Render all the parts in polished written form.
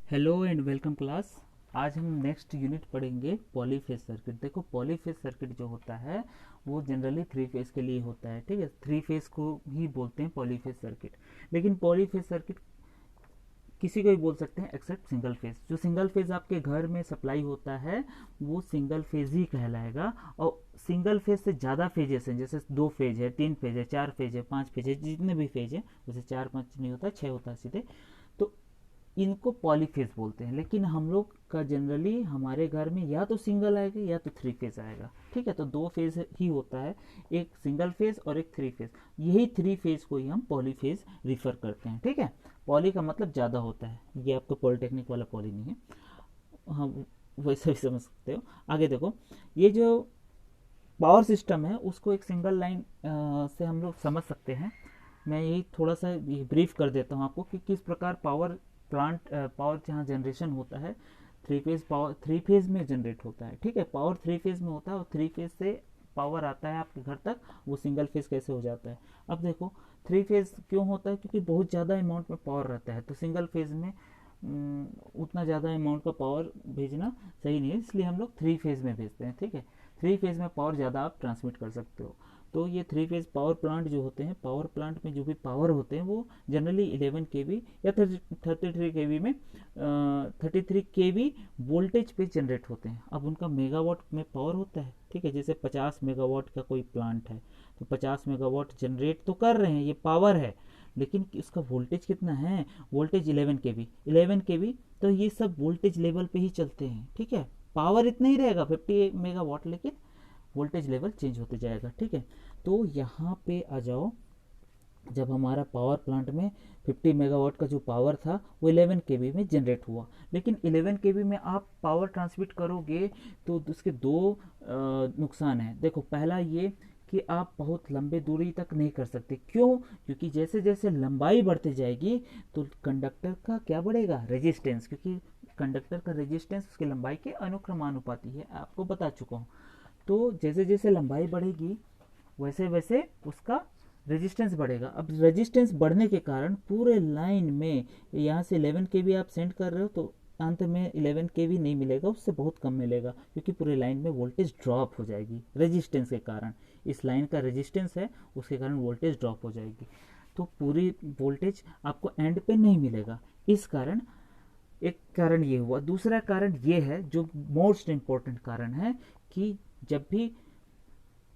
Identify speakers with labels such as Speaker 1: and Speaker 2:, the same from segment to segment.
Speaker 1: Hello and welcome class. आज हम next unit पढ़ेंगे पॉलीफेज सर्किट। देखो पॉलीफेज सर्किट जो होता है वो जनरली थ्री फेज के लिए होता है, ठीक है। थ्री फेज को ही बोलते हैं पॉलीफेज सर्किट। लेकिन पॉलीफेज सर्किट किसी को भी बोल सकते हैं एक्सेप्ट सिंगल फेज। जो सिंगल फेज आपके घर में सप्लाई होता है वो सिंगल फेज ही कहलाएगा। और सिंगल फेज से ज़्यादा फेजेस हैं, जैसे दो फेज है, तीन फेज है, चार फेज है, पांच फेज है, जितने भी फेज है, जैसे चार पांच नहीं होता, छः होता है सीधे, तो इनको पॉलीफेज बोलते हैं। लेकिन हम लोग का जनरली हमारे घर में या तो सिंगल आएगा या तो थ्री फेज आएगा, ठीक है। तो दो फेज ही होता है, एक सिंगल फेज और एक थ्री फेज। यही थ्री फेज को ही हम पॉलीफेज रिफर करते हैं, ठीक है। पॉली का मतलब ज़्यादा होता है, ये आपको पॉलिटेक्निक वाला पॉली नहीं है, हाँ वैसे भी समझ सकते हो। आगे देखो, ये जो पावर सिस्टम है उसको एक सिंगल लाइन से हम लोग समझ सकते हैं। मैं यही थोड़ा सा ब्रीफ कर देता हूँ आपको कि किस प्रकार पावर प्लांट पावर जहाँ जनरेशन होता है three phase power three phase में जनरेट होता है, ठीक है। पावर थ्री फेज में होता है और थ्री फेज से पावर आता है आपके घर तक, वो सिंगल फेज कैसे हो जाता है। अब देखो थ्री फेज क्यों होता है, क्योंकि बहुत ज़्यादा अमाउंट में पावर रहता है, तो सिंगल फेज में उतना ज़्यादा अमाउंट का पावर भेजना सही नहीं है, इसलिए हम लोग थ्री फेज में भेजते हैं, ठीक है। थ्री फेज में पावर ज़्यादा आप ट्रांसमिट कर सकते हो। तो ये थ्री फेज पावर प्लांट जो होते हैं, पावर प्लांट में जो भी पावर होते हैं वो जनरली 11 केवी या 33 केवी में 33 केवी वोल्टेज पे जनरेट होते हैं। अब उनका मेगावाट में पावर होता है, ठीक है। जैसे 50 मेगावाट का कोई प्लांट है तो 50 मेगावाट जनरेट तो कर रहे हैं, ये पावर है, लेकिन इसका वोल्टेज कितना है, वोल्टेज 11 केवी तो ये सब वोल्टेज लेवल पे ही चलते हैं, ठीक है। पावर इतना ही रहेगा 50 मेगावाट, लेकिन वोल्टेज लेवल चेंज होते जाएगा, ठीक है। तो यहाँ पे आ जाओ, जब हमारा पावर प्लांट में 50 मेगावाट का जो पावर था वो 11 केवी में जनरेट हुआ, लेकिन 11 केवी में आप पावर ट्रांसमिट करोगे तो उसके दो नुकसान हैं। देखो पहला ये कि आप बहुत लंबे दूरी तक नहीं कर सकते, क्यों, क्योंकि जैसे जैसे लंबाई बढ़ती जाएगी तो कंडक्टर का क्या बढ़ेगा, रेजिस्टेंस, क्योंकि कंडक्टर का रेजिस्टेंस उसकी लंबाई के अनुक्रमानुपाती है, आपको बता चुका हूँ। तो जैसे जैसे लंबाई बढ़ेगी वैसे वैसे उसका रेजिस्टेंस बढ़ेगा। अब रेजिस्टेंस बढ़ने के कारण पूरे लाइन में, यहाँ से 11 के भी आप सेंड कर रहे हो तो अंत में 11 के भी नहीं मिलेगा, उससे बहुत कम मिलेगा, क्योंकि पूरे लाइन में वोल्टेज ड्रॉप हो जाएगी रेजिस्टेंस के कारण। इस लाइन का रेजिस्टेंस है उसके कारण वोल्टेज ड्रॉप हो जाएगी, तो पूरी वोल्टेज आपको एंड पे नहीं मिलेगा। इस कारण एक कारण ये हुआ। दूसरा कारण ये है जो मोस्ट इम्पोर्टेंट कारण है, कि जब भी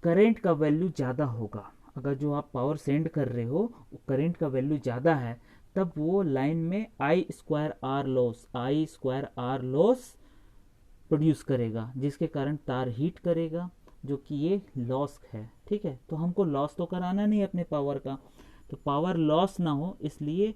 Speaker 1: करेंट का वैल्यू ज़्यादा होगा, अगर जो आप पावर सेंड कर रहे हो करेंट का वैल्यू ज़्यादा है, तब वो लाइन में आई स्क्वायर आर लॉस प्रोड्यूस करेगा, जिसके कारण तार हीट करेगा, जो कि ये लॉस है, ठीक है। तो हमको लॉस तो कराना नहीं अपने पावर का, तो पावर लॉस ना हो इसलिए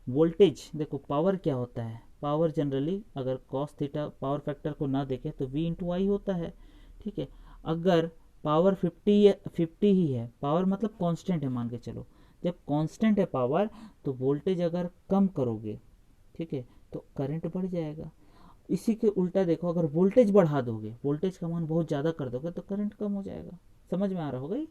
Speaker 1: वोल्टेज, देखो पावर क्या होता है, पावर जनरली अगर कॉस थीटा पावर फैक्टर को ना देखे तो V इंटू आई होता है, ठीक है। अगर पावर 50 ही है, पावर मतलब कांस्टेंट है, मान के चलो जब कांस्टेंट है पावर, तो वोल्टेज अगर कम करोगे, ठीक है, तो करंट बढ़ जाएगा। इसी के उल्टा देखो, अगर वोल्टेज बढ़ा दोगे, वोल्टेज का मान बहुत ज़्यादा कर दोगे तो करंट कम हो जाएगा। समझ में आ रहा होगा ये।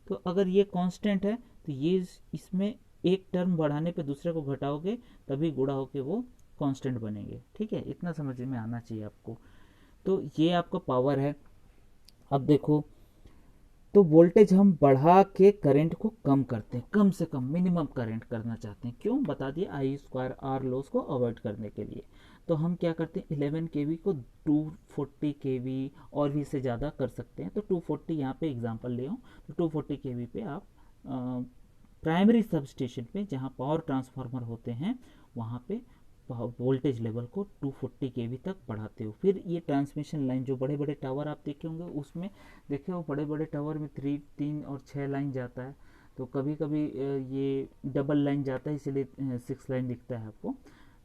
Speaker 1: तो अगर ये कांस्टेंट है तो ये इसमें एक टर्म बढ़ाने पे दूसरे को घटाओगे तभी गुणा होके वो कांस्टेंट बनेंगे, ठीक है। इतना समझ में आना चाहिए आपको। तो ये आपका पावर है। अब देखो, तो वोल्टेज हम बढ़ा के करंट को कम करते हैं, कम से कम मिनिमम करंट करना चाहते हैं, क्यों बता दिए, I स्क्वायर आर लॉस को अवॉइड करने के लिए। तो हम क्या करते हैं, 11 केवी को 240 केवी और भी से ज़्यादा कर सकते हैं। तो 240 यहाँ पे एग्जांपल ले आऊँ, तो 240 केवी पे आप प्राइमरी सब स्टेशन पे जहाँ पावर ट्रांसफार्मर होते हैं वहाँ पे वोल्टेज लेवल को 240 केवी तक बढ़ाते हो। फिर ये ट्रांसमिशन लाइन, जो बड़े बड़े टावर आप देखे होंगे उसमें, देखे हो बड़े बड़े टावर में 3 और 6 लाइन जाता है, तो कभी कभी ये डबल लाइन जाता है, इसलिए 6 लाइन दिखता है आपको,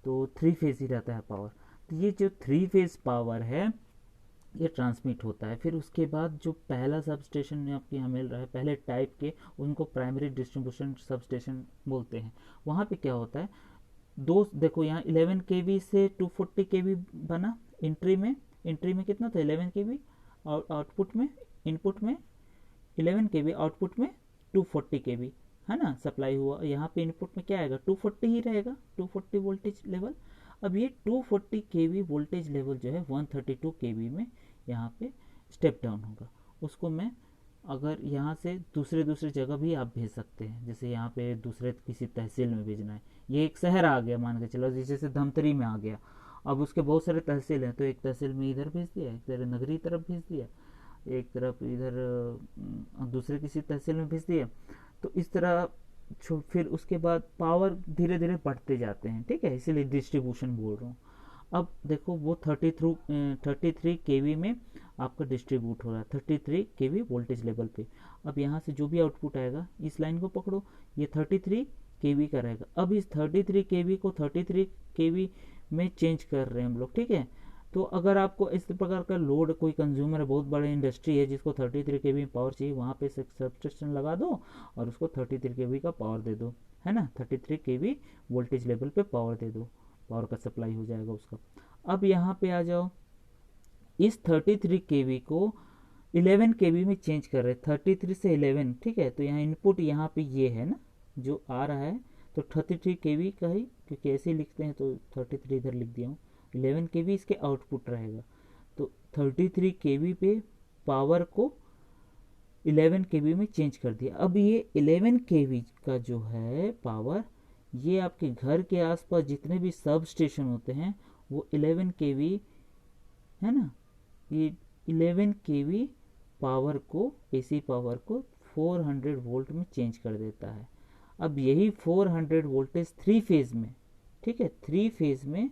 Speaker 1: तो थ्री फेज ही रहता है पावर। तो ये जो थ्री फेज पावर है ये ट्रांसमिट होता है। फिर उसके बाद जो पहला सब स्टेशन में आपके यहाँ मिल रहा है पहले टाइप के, उनको प्राइमरी डिस्ट्रीब्यूशन सब स्टेशन बोलते हैं। वहाँ पे क्या होता है, दो देखो यहाँ 11 केवी से 240 केवी बना, एंट्री में कितना था 11 केवी, और आउटपुट में, इनपुट में 11 केवी, आउटपुट में 240 केवी, है ना, सप्लाई हुआ। यहाँ पे इनपुट में क्या आएगा, 240 ही रहेगा, 240 वोल्टेज लेवल। अब ये 240 kV वोल्टेज लेवल जो है 132 kV में यहाँ पे स्टेप डाउन होगा। उसको मैं अगर यहाँ से दूसरे दूसरे जगह भी आप भेज सकते हैं, जैसे यहाँ पे दूसरे किसी तहसील में भेजना है, ये एक शहर आ गया मान के चलो, जैसे धमतरी में आ गया, अब उसके बहुत सारे तहसील हैं, तो एक तहसील में इधर भेज दिया, एक तरह नगरी तरफ भेज दिया, एक तरफ इधर दूसरे किसी तहसील में भेज दिया। तो इस तरह फिर उसके बाद पावर धीरे धीरे बढ़ते जाते हैं, ठीक है, इसीलिए डिस्ट्रीब्यूशन बोल रहा हूँ। अब देखो वो 33 kV में आपका डिस्ट्रीब्यूट हो रहा है 33 kV वोल्टेज लेवल पे। अब यहाँ से जो भी आउटपुट आएगा इस लाइन को पकड़ो, ये 33 kV का रहेगा। अब इस 33 kV को 33 kV में चेंज कर रहे हैं हम लोग, ठीक है। तो अगर आपको इस प्रकार का लोड, कोई कंज्यूमर है, बहुत बड़ी इंडस्ट्री है जिसको 33 kV पावर चाहिए, वहाँ पे सबस्टेशन लगा दो और उसको 33 kV का पावर दे दो, है ना, 33 kV वोल्टेज लेवल पे पावर दे दो, पावर का सप्लाई हो जाएगा उसका। अब यहाँ पे आ जाओ, इस 33 kV को 11 kV में चेंज कर रहे हैं, 33 से 11, ठीक है। तो यहाँ इनपुट यहाँ पे ये है ना जो आ रहा है, तो 33 kV का ही, क्योंकि ऐसे ही लिखते हैं तो 33 इधर लिख दिया हूँ, 11 kV इसके आउटपुट रहेगा। तो 33 kV पे पावर को 11 kV में चेंज कर दिया। अब ये 11 kV का जो है पावर, ये आपके घर के आसपास जितने भी सब स्टेशन होते हैं वो 11 kV, है ना, ये 11 kV पावर को, एसी पावर को 400 वोल्ट में चेंज कर देता है। अब यही 400 वोल्टेज 3 फेज में, ठीक है, 3 फेज में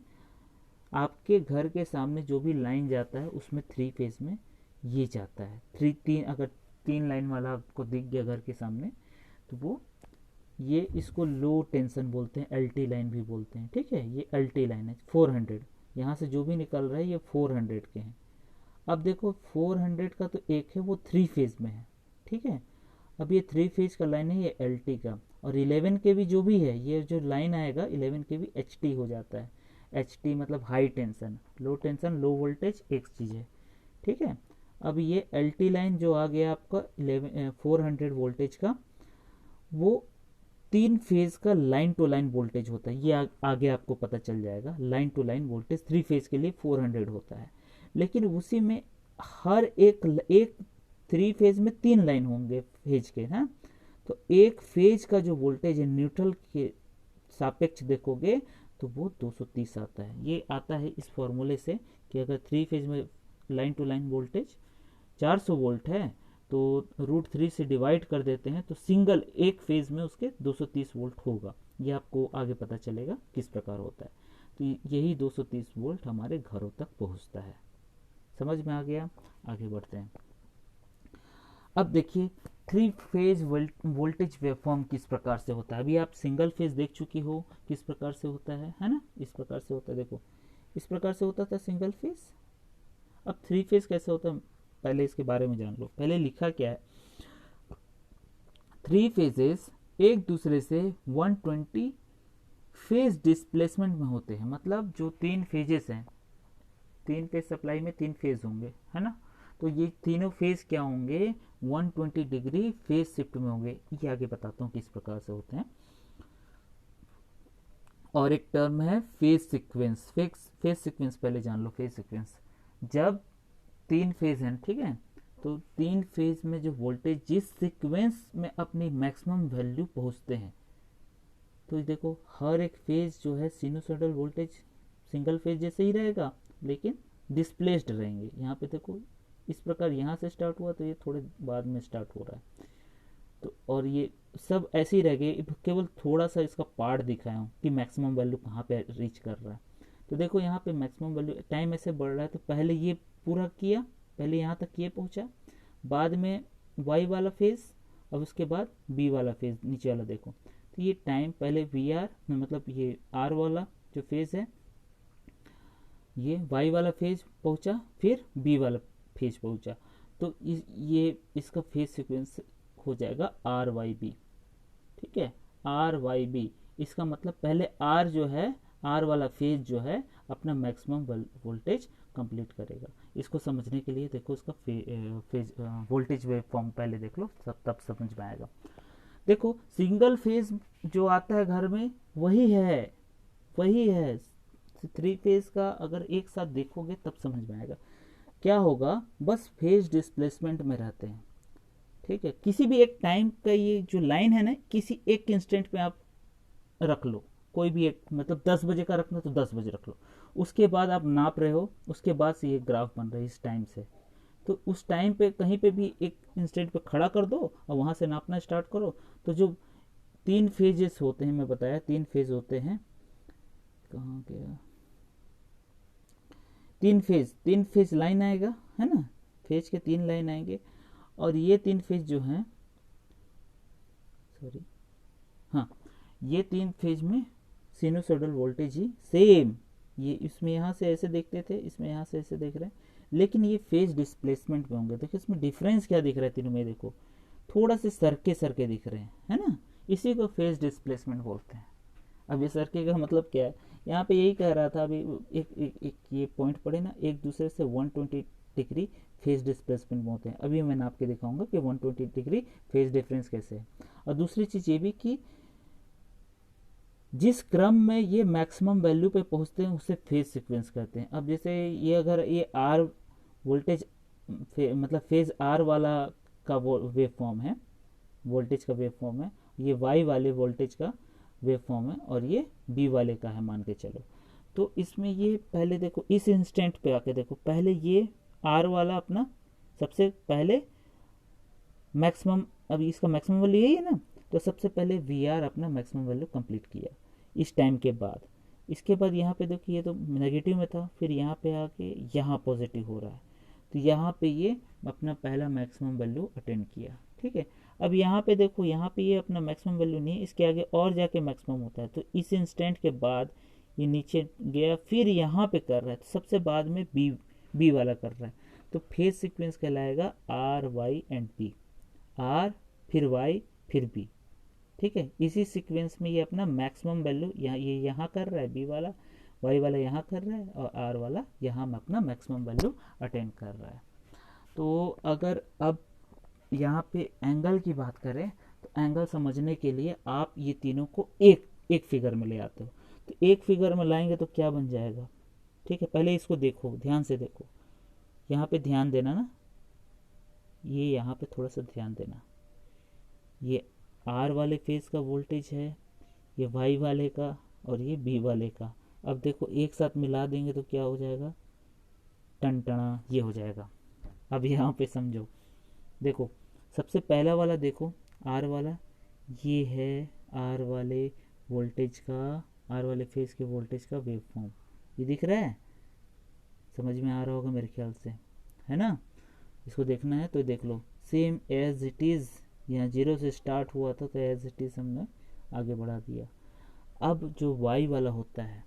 Speaker 1: आपके घर के सामने जो भी लाइन जाता है उसमें 3 फेज में ये जाता है। अगर 3 लाइन वाला आपको दिख गया घर के सामने, तो वो ये इसको लो टेंशन बोलते हैं, एलटी लाइन भी बोलते हैं, ठीक है। ये एलटी लाइन है 400, यहाँ से जो भी निकल रहा है ये 400 के हैं। अब देखो 400 का तो एक है वो 3 फेज में है, ठीक है। अब ये 3 फेज का लाइन है ये एलटी का, और 11 kV जो भी है, ये जो लाइन आएगा 11 kV एचटी हो जाता है। एचटी मतलब हाई टेंशन, लो टेंशन, लो वोल्टेज एक चीज़ है, ठीक है। अब ये एलटी लाइन जो आ गया आपका 400 वोल्टेज का, वो 3 फेज का लाइन टू लाइन वोल्टेज होता है। ये आगे आपको पता चल जाएगा, line to line voltage 3 phase के लिए 400 होता है। लेकिन उसी में हर एक 3 फेज में 3 लाइन होंगे फेज के, हैं। तो एक फेज का जो वोल्टेज है न्यूट्रल के सापेक्ष देखोगे तो वो 230 आता है। ये आता है इस फॉर्मूले से कि अगर 3 फेज में line to line voltage 400 volt है तो √3 से डिवाइड कर देते हैं, तो सिंगल एक फेज में उसके 230 वोल्ट होगा। ये आपको आगे पता चलेगा किस प्रकार होता है। तो यही 230 वोल्ट हमारे घरों तक पहुंचता है। समझ में आ गया? आगे बढ़ते हैं। अब देखिए 3 फेज वोल्टेज वेवफॉर्म किस प्रकार से होता है। अभी आप सिंगल फेज देख चुकी हो किस प्रकार से होता है ना, इस प्रकार से होता है। देखो इस प्रकार से होता था सिंगल फेज। अब 3 फेज कैसे होता है, पहले इसके बारे में जान लो। पहले लिखा क्या है, 3 फेजेस एक दूसरे से 120 फेज डिस्प्लेसमेंट में होते हैं। मतलब जो 3 फेजेस हैं, 3 फेज सप्लाई में 3 फेज होंगे, है ना। तो ये तीनों फेज क्या होंगे, 120 डिग्री फेज शिफ्ट में होंगे। ये आगे बताता हूँ किस प्रकार से होते हैं। और एक टर्म है फेज सीक्वेंस। फेज सीक्वेंस पहले जान लो। फेज सीक्वेंस, जब 3 फेज हैं, ठीक है, तो 3 फेज में जो वोल्टेज जिस सीक्वेंस में अपनी मैक्सिमम वैल्यू पहुंचते हैं, तो देखो हर एक फेज जो है सिनुसॉइडल वोल्टेज सिंगल फेज जैसे ही रहेगा लेकिन डिस्प्लेस्ड रहेंगे। यहाँ पे देखो इस प्रकार यहाँ से स्टार्ट हुआ तो ये थोड़े बाद में स्टार्ट हो रहा है, तो और ये सब ऐसे ही रह गए, केवल थोड़ा सा इसका पार्ट दिखाया हूँ कि मैक्सिमम वैल्यू कहाँ पे रीच कर रहा है। तो देखो यहाँ पे मैक्सिमम वैल्यू टाइम ऐसे बढ़ रहा है, तो पहले ये पूरा किया, पहले यहाँ तक ये पहुँचा, बाद में वाई वाला फेज, अब उसके बाद बी वाला फेज नीचे वाला देखो। तो ये टाइम पहले वी आर मतलब ये आर वाला जो फेज है, ये वाई वाला फेज पहुँचा, फिर बी वाला फेज पहुँचा, तो ये इसका फेज सीक्वेंस हो जाएगा आर वाई बी, ठीक है, आर वाई बी। इसका मतलब पहले आर जो है, आर वाला फेज जो है अपना मैक्सिमम वोल्टेज कंप्लीट करेगा। इसको समझने के लिए देखो इसका फेज वोल्टेज वेव फॉर्म पहले देख लो, तब समझ में आएगा। देखो सिंगल फेज जो आता है घर में वही है थ्री फेज का अगर एक साथ देखोगे तब समझ में आएगा क्या होगा। बस फेज डिस्प्लेसमेंट में रहते हैं, ठीक है। किसी भी एक टाइम का ये जो लाइन है ना, किसी एक इंस्टेंट पे आप रख लो, कोई भी एक, मतलब 10 बजे का रखना तो 10 बजे रख लो, उसके बाद आप नाप रहे हो, उसके बाद से ये ग्राफ बन रहा है इस टाइम से। तो उस टाइम पे कहीं पे भी एक इंस्टेंट पे खड़ा कर दो और वहाँ से नापना स्टार्ट करो। तो जो 3 फेजेस होते हैं, मैं बताया 3 फेज होते हैं, कहाँ गया, 3 फेज लाइन आएगा, है ना, फेज के 3 लाइन आएंगे। और ये 3 फेज जो हैं, सॉरी, हाँ, ये 3 फेज में सिनुसोइडल वोल्टेज ही सेम, ये इसमें यहाँ से ऐसे देखते थे, इसमें यहाँ से ऐसे देख रहे हैं, लेकिन ये फेज डिस्प्लेसमेंट में होंगे। देखो इसमें डिफरेंस क्या दिख रहा है तीनों में, देखो थोड़ा से सरके सरके दिख रहे हैं, है ना, इसी को फेज डिस्प्लेसमेंट बोलते हैं। अब ये सरके का मतलब क्या है, यहाँ पे यही कह रहा था अभी, एक ये पॉइंट पड़े ना, एक दूसरे से 120 डिग्री फेज डिस्प्लेसमेंट में होते हैं। अभी मैं नाप के दिखाऊंगा कि 120 डिग्री फेज डिफरेंस कैसे है। और दूसरी चीज़ ये भी कि जिस क्रम में ये मैक्सिमम वैल्यू पे पहुंचते हैं उसे फेज सीक्वेंस कहते हैं। अब जैसे ये अगर ये आर वोल्टेज मतलब फेज आर वाला का वेव फॉर्म है, वोल्टेज का वेव फॉर्म है, ये वाई वाले वोल्टेज का वेव फॉर्म है, और ये बी वाले का है मान के चलो। तो इसमें ये पहले देखो, इस इंस्टेंट पे आके देखो, पहले ये आर वाला अपना सबसे पहले मैक्सिमम, अभी इसका मैक्सिमम वैल्यू यही है ना, तो सबसे पहले वी आर अपना मैक्सिमम वैल्यू कंप्लीट किया इस टाइम के बाद। इसके बाद यहाँ पे देखिए ये तो नेगेटिव में था, फिर यहाँ पे आके यहाँ पॉजिटिव हो रहा है, तो यहाँ पे ये अपना पहला मैक्सिमम वैल्यू अटेंड किया, ठीक है। अब यहाँ पे देखो, यहाँ पे ये अपना मैक्सिमम वैल्यू नहीं है, इसके आगे और जाके मैक्सिमम होता है, तो इस इंस्टेंट के बाद ये नीचे गया, फिर यहाँ पे कर रहा है, तो सबसे बाद में बी वाला कर रहा है। तो फेज सीक्वेंस कहलाएगा R Y and B, R फिर वाई फिर बी, ठीक है। इसी सीक्वेंस में ये अपना मैक्सिमम वैल्यू ये यहाँ कर रहा है, बी वाला, वाई वाला यहाँ कर रहा है, और आर वाला यहाँ अपना मैक्सिमम वैल्यू अटेंड कर रहा है। तो अगर अब यहाँ पे एंगल की बात करें, तो एंगल समझने के लिए आप ये तीनों को एक फिगर में ले आते हो। तो एक फिगर में लाएंगे तो क्या बन जाएगा, ठीक है। पहले इसको देखो, ध्यान से देखो, यहाँ पे ध्यान देना ना, ये यहाँ पे थोड़ा सा ध्यान देना, ये आर वाले फेज का वोल्टेज है, ये वाई वाले का, और ये बी वाले का। अब देखो एक साथ मिला देंगे तो क्या हो जाएगा, टनटना ये हो जाएगा। अब यहाँ पे समझो, देखो सबसे पहला वाला देखो, आर वाला, ये है आर वाले वोल्टेज का, आर वाले फेज के वोल्टेज का वेव फॉर्म, ये दिख रहा है, समझ में आ रहा होगा मेरे ख्याल से, है ना। इसको देखना है तो देख लो, सेम एज इट इज़, यहाँ 0 से स्टार्ट हुआ था तो एज इट इज़ हमने आगे बढ़ा दिया। अब जो वाई वाला होता है,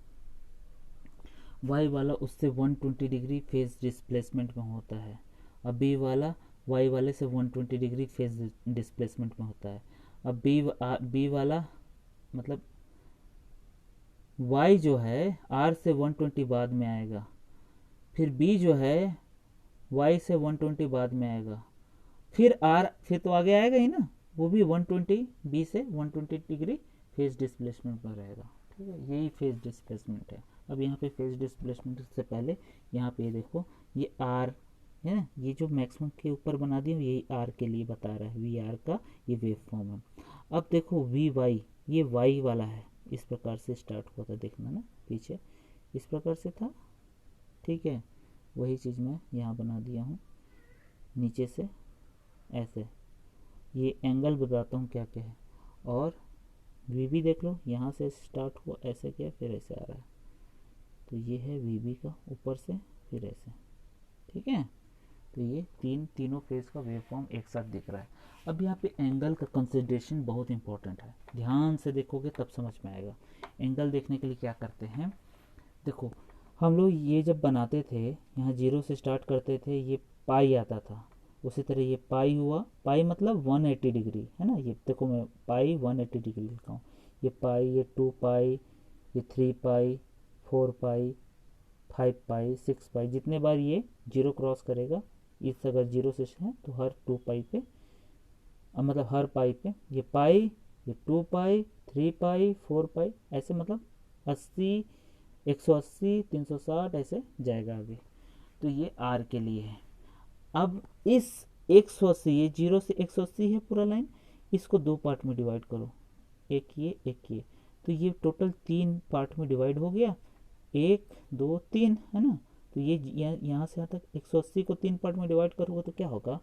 Speaker 1: वाई वाला उससे 120 डिग्री फेज डिस्प्लेसमेंट में होता है। अब बी वाला वाई वाले से 120 डिग्री फेज डिस्प्लेसमेंट में होता है। अब बी वाला मतलब वाई जो है आर से 120 बाद में आएगा, फिर बी जो है वाई से 120 बाद में आएगा, फिर आर फिर तो आगे आएगा ही ना, वो भी 120 बी से 120 डिग्री फेज डिस्प्लेसमेंट में रहेगा, ठीक है। यही फेज डिस्प्लेसमेंट है। अब यहाँ पे फेज डिस्प्लेसमेंट से पहले यहाँ पे देखो, ये आर है ना, ये जो मैक्सिमम के ऊपर बना दिया यही आर के लिए बता रहा है, वी आर का ये वेव फॉर्म है। अब देखो वी वाई, ये वाई वाला है, इस प्रकार से स्टार्ट हुआ था, देखना ना पीछे इस प्रकार से था, ठीक है। वही चीज़ मैं यहाँ बना दिया हूँ नीचे से ऐसे, ये एंगल बताता हूँ क्या क्या है। और वी बी देख लो, यहाँ से स्टार्ट हुआ ऐसे किया फिर ऐसे आ रहा है, तो ये है वी बी का ऊपर से फिर ऐसे, ठीक है। तो ये तीनों फेज का वेव फॉर्म एक साथ दिख रहा है। अब यहाँ पे एंगल का कंसिडरेशन बहुत इंपॉर्टेंट है, ध्यान से देखोगे तब समझ में आएगा। एंगल देखने के लिए क्या करते हैं, देखो हम लोग ये जब बनाते थे, यहाँ 0 से स्टार्ट करते थे, ये पाई आता था, उसी तरह ये पाई हुआ, पाई मतलब 180 डिग्री, है ना। ये देखो मैं पाई 180 डिग्री लिखा हूँ, ये पाई, ये 2 पाई, ये 3 पाई, 4 पाई, 5 पाई, 6 पाई, जितने बार ये 0 क्रॉस करेगा, इस अगर 0 से है तो हर 2 पाई पे, मतलब हर पाई पे ये पाई, ये 2 पाई, 3 पाई, 4 पाई, ऐसे मतलब 80 180, 360 ऐसे जाएगा आगे। तो ये आर के लिए है। अब इस 180, ये 0 से 180 है पूरा लाइन, इसको दो पार्ट में डिवाइड करो, एक ये एक ये, तो ये टोटल 3 पार्ट में डिवाइड हो गया, 1 2 3 है ना। तो ये यहाँ से यहाँ तक 180 को 3 पार्ट में डिवाइड करोगे तो क्या होगा,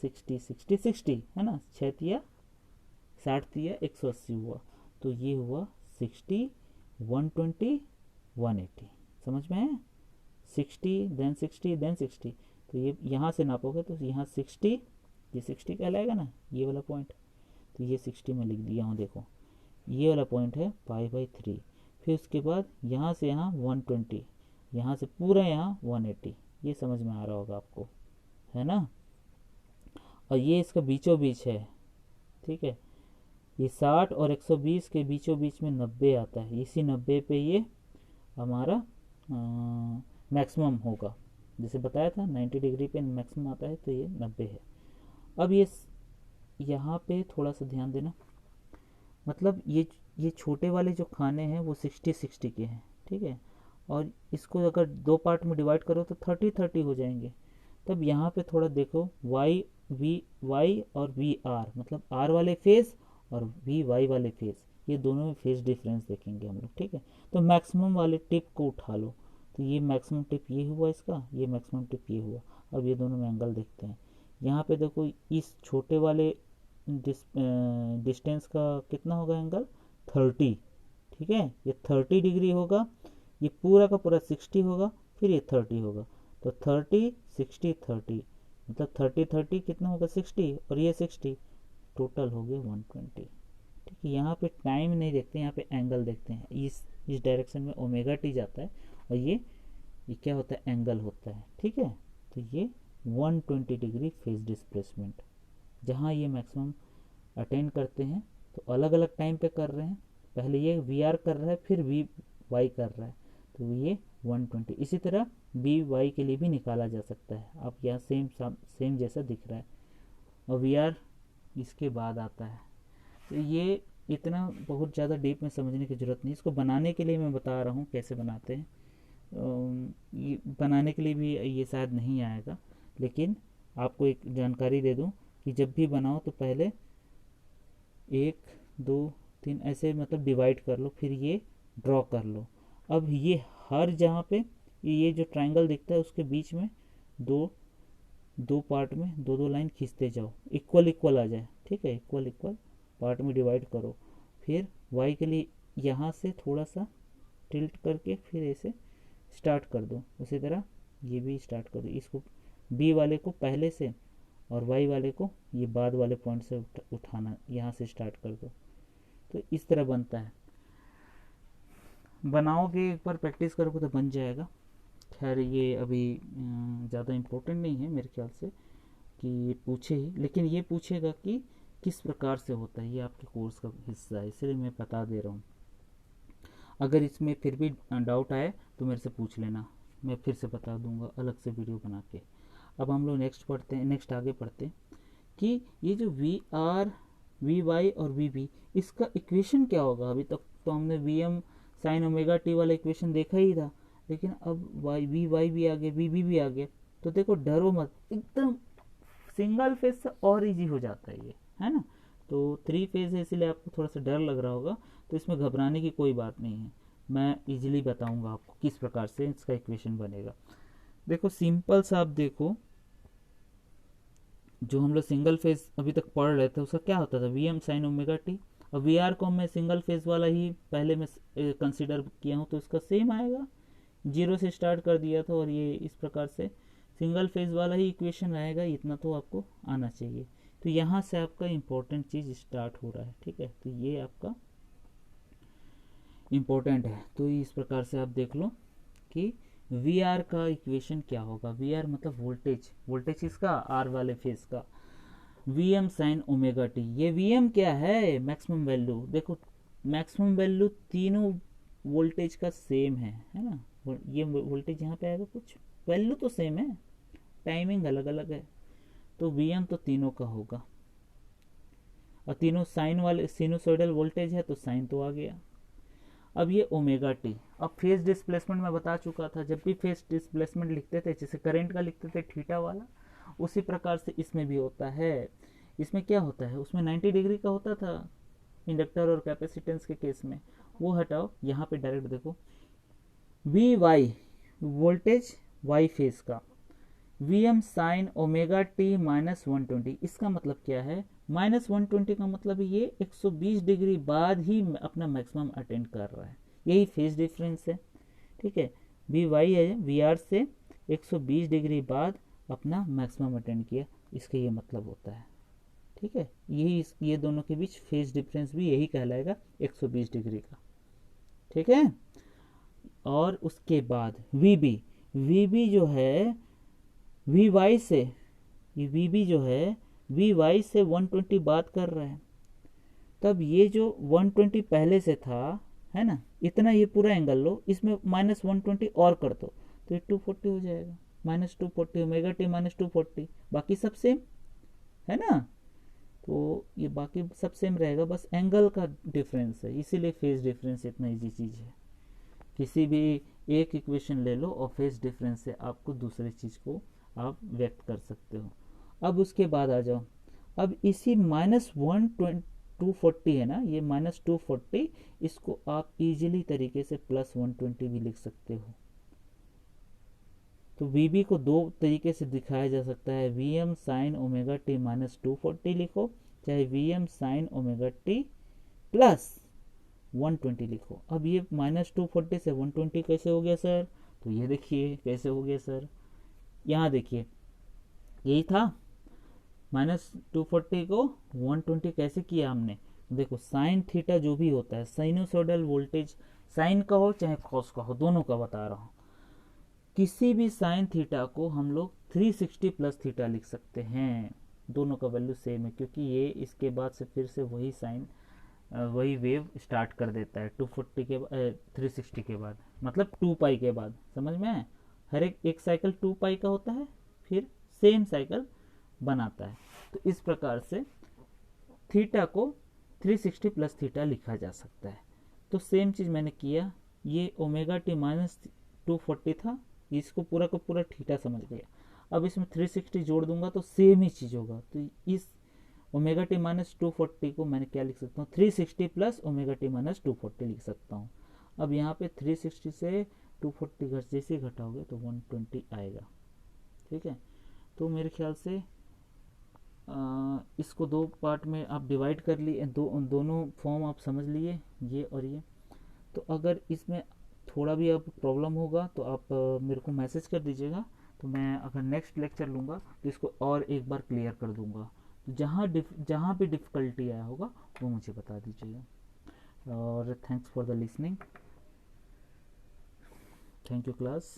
Speaker 1: 60 60 60 है ना, 6 तिया 60 तिया 180 हुआ। तो ये हुआ 60 120 180, समझ में है, 60 देन 60 देन 60। तो ये यहाँ से नापोगे तो यहाँ 60, ये 60 कहलाएगा ना ये वाला पॉइंट, तो ये 60 में लिख दिया हूँ, देखो ये वाला पॉइंट है π/3। फिर उसके बाद यहाँ से यहाँ 120, यहाँ से पूरा यहाँ 180, ये समझ में आ रहा होगा आपको, है ना। और ये इसका बीचों बीच है, ठीक है, ये 60 और 120 के बीचों बीच में 90 आता है, इसी 90 पे ये हमारा मैक्सिमम होगा, जैसे बताया था 90 डिग्री पे मैक्सिमम आता है, तो ये 90 है। अब ये यहाँ पे थोड़ा सा ध्यान देना, मतलब ये छोटे वाले जो खाने हैं वो 60 60 के हैं, ठीक है, और इसको अगर दो पार्ट में डिवाइड करो तो 30 30 हो जाएंगे। तब यहाँ पे थोड़ा देखो, वाई और वी आर, मतलब आर वाले फेस और वी वाई वाले फेस, ये दोनों में फेस डिफरेंस देखेंगे हम लोग, ठीक है। तो मैक्सिमम वाले टिप को उठा लो, तो ये मैक्सिमम टिप ये हुआ इसका, ये मैक्सिमम टिप ये हुआ। अब ये दोनों में एंगल देखते हैं। यहाँ पे देखो इस छोटे वाले डिस्टेंस का कितना होगा एंगल, 30, ठीक है, ये 30 डिग्री होगा, ये पूरा का पूरा 60 होगा, फिर ये 30 होगा, तो 30 60 30, मतलब 30 30 कितना होगा 60, और ये 60, टोटल हो गया 120, ठीक है। यहाँ पे टाइम नहीं देखते, यहाँ पे एंगल देखते हैं, इस डायरेक्शन में ओमेगा टी जाता है, और ये क्या होता है, एंगल होता है, ठीक है। तो ये 120 डिग्री फेज डिस्प्लेसमेंट, जहाँ ये मैक्सिमम अटेंड करते हैं, तो अलग अलग टाइम पे कर रहे हैं, पहले ये वी आर कर रहा है, फिर वी वाई कर रहा है, तो ये 120। इसी तरह बी वाई के लिए भी निकाला जा सकता है, आप यहाँ सेम जैसा दिख रहा है, और वी आर इसके बाद आता है। तो ये इतना बहुत ज़्यादा डीप में समझने की ज़रूरत नहीं, इसको बनाने के लिए मैं बता रहा हूँ कैसे बनाते हैं। ये बनाने के लिए भी ये शायद नहीं आएगा, लेकिन आपको एक जानकारी दे दूँ कि जब भी बनाओ तो पहले 1 2 3 ऐसे मतलब डिवाइड कर लो, फिर ये ड्रॉ कर लो। अब ये हर जहाँ पे ये जो ट्रायंगल दिखता है उसके बीच में दो दो पार्ट में दो दो लाइन खींचते जाओ, इक्वल इक्वल आ जाए, ठीक है, इक्वल इक्वल पार्ट में डिवाइड करो। फिर y के लिए यहाँ से थोड़ा सा टिल्ट करके फिर ऐसे स्टार्ट कर दो, उसी तरह ये भी स्टार्ट कर दो, इसको b वाले को पहले से और y वाले को ये बाद वाले पॉइंट से उठाना, यहाँ से स्टार्ट कर दो। तो इस तरह बनता है, बनाओगे एक बार प्रैक्टिस करोगे तो बन जाएगा। खैर ये अभी ज़्यादा इम्पोर्टेंट नहीं है मेरे ख्याल से कि ये पूछे ही, लेकिन ये पूछेगा कि किस प्रकार से होता है, ये आपके कोर्स का हिस्सा है, इसलिए मैं बता दे रहा हूँ। अगर इसमें फिर भी डाउट आए तो मेरे से पूछ लेना, मैं फिर से बता दूंगा अलग से वीडियो बना के। अब हम लोग नेक्स्ट आगे पढ़ते हैं कि ये जो वी आर वी वाई और वी बी, इसका इक्वेशन क्या होगा। अभी तक तो हमने V M sine omega T वाला इक्वेशन देखा ही था, लेकिन अब वी वाई भी आ गया, वी बी भी आ गया। तो देखो डरो मत, एकदम सिंगल फेज से और इजी हो जाता है ये, है ना। तो 3 फेज है इसलिए आपको थोड़ा सा डर लग रहा होगा, तो इसमें घबराने की कोई बात नहीं है, मैं इजीली बताऊंगा आपको किस प्रकार से इसका इक्वेशन बनेगा। देखो सिंपल सा, आप देखो जो हम लोग सिंगल फेज अभी तक पढ़ रहे थे उसका क्या होता था, V M sine omega T. और वी आर को मैं सिंगल फेज वाला ही पहले मैं कंसिडर किया हूँ, तो इसका सेम आएगा, 0 से स्टार्ट कर दिया था, और ये इस प्रकार से सिंगल फेज वाला ही इक्वेशन रहेगा, इतना तो आपको आना चाहिए। तो यहाँ से आपका इम्पोर्टेंट चीज़ स्टार्ट हो रहा है, ठीक है, तो ये आपका इम्पोर्टेंट है। तो इस प्रकार से आप देख लो कि वी आर का इक्वेशन क्या होगा। वी आर मतलब वोल्टेज इसका आर वाले फेज का, V M sine omega T. ये वी एम क्या है, मैक्सिमम वैल्यू। देखो मैक्सिमम वैल्यू तीनों वोल्टेज का सेम है ना, ये वोल्टेज यहाँ पे आएगा, कुछ वैल्यू तो सेम है, टाइमिंग अलग अलग है, तो वी एम तो तीनों का होगा। और तीनों साइन वाले सिनुसोइडल वोल्टेज है, तो साइन तो आ गया। अब ये ओमेगा टी। अब फेज डिस्प्लेसमेंट मैं बता चुका था, जब भी फेज डिस्प्लेसमेंट लिखते थे जैसे करंट का लिखते थे थीटा वाला, उसी प्रकार से इसमें भी होता है। इसमें क्या होता है, उसमें 90 डिग्री का होता था इंडक्टर और कैपेसिटेंस के केस में, वो हटाओ, यहाँ पे डायरेक्ट देखो V Y voltage Y phase का, V M sine omega T minus 120। इसका मतलब क्या है, माइनस 120 का मतलब ये 120 डिग्री बाद ही अपना मैक्सिमम अटेंड कर रहा है, यही फेज डिफरेंस है। ठीक है, वी वाई है वी आर से 120 डिग्री बाद अपना मैक्सिमम अटेंड किया, इसका ये मतलब होता है। ठीक है, यही ये दोनों के बीच फेज डिफरेंस भी यही कहलाएगा 120 डिग्री का। ठीक है, और उसके बाद वी बी जो है वी वाई से, ये वी बी जो है वी वाई से 120 बात कर रहा है, तब ये जो 120 पहले से था है ना, इतना ये पूरा एंगल लो, इसमें माइनस 120 और कर दो तो ये 240 हो जाएगा, माइनस 240 ओमेगा टी माइनस 240, बाकी सब सेम है ना। तो ये बाकी सब सेम रहेगा, बस एंगल का डिफरेंस है, इसीलिए फेज डिफरेंस इतना इजी चीज़ है। किसी भी एक इक्वेशन ले लो और फेज डिफरेंस से आपको दूसरी चीज़ को आप व्यक्त कर सकते हो। अब उसके बाद आ जाओ, अब इसी माइनस 240 है ना, ये माइनस 240, इसको आप इजीली तरीके से प्लस 120 भी लिख सकते हो। तो वी बी को दो तरीके से दिखाया जा सकता है, V M sine omega T minus 240 लिखो, चाहे V M sine omega T plus 120 लिखो। अब ये माइनस 240 से 120 कैसे हो गया सर, तो ये देखिए कैसे हो गया सर, यहाँ देखिए यही था, माइनस 240 को 120 कैसे किया हमने, देखो साइन थीटा जो भी होता है, साइनोसोडल वोल्टेज, साइन का हो चाहे कॉस का हो, दोनों का बता रहा हूँ, किसी भी साइन थीटा को हम लोग 360 प्लस थीटा लिख सकते हैं, दोनों का वैल्यू सेम है, क्योंकि ये इसके बाद से फिर से वही साइन वही वेव स्टार्ट कर देता है 240 के 360 के बाद, मतलब 2 पाई के बाद, समझ में है, हर एक साइकिल 2 पाई का होता है, फिर सेम साइकिल बनाता है। तो इस प्रकार से थीटा को 360 प्लस थीटा लिखा जा सकता है। तो सेम चीज़ मैंने किया, ये ओमेगा टी माइनस 240 था, इसको पूरा का पूरा थीटा समझ गया, अब इसमें 360 जोड़ दूंगा तो सेम ही चीज़ होगा, तो इस ओमेगा टी माइनस 240 को मैंने क्या लिख सकता हूँ, 360 प्लस ओमेगा टी माइनस 240 लिख सकता हूँ। अब यहाँ पे 360 से 240 जैसे घटाओगे तो 120 आएगा। ठीक है, तो मेरे ख्याल से इसको दो पार्ट में आप डिवाइड कर लिए, दोनों फॉर्म आप समझ लिए, ये और ये। तो अगर इसमें थोड़ा भी अब प्रॉब्लम होगा तो आप मेरे को मैसेज कर दीजिएगा, तो मैं अगर नेक्स्ट लेक्चर लूँगा तो इसको और एक बार क्लियर कर दूँगा। जहाँ भी डिफ़िकल्टी आया होगा वो मुझे बता दीजिएगा। और thanks for the listening, thank you class.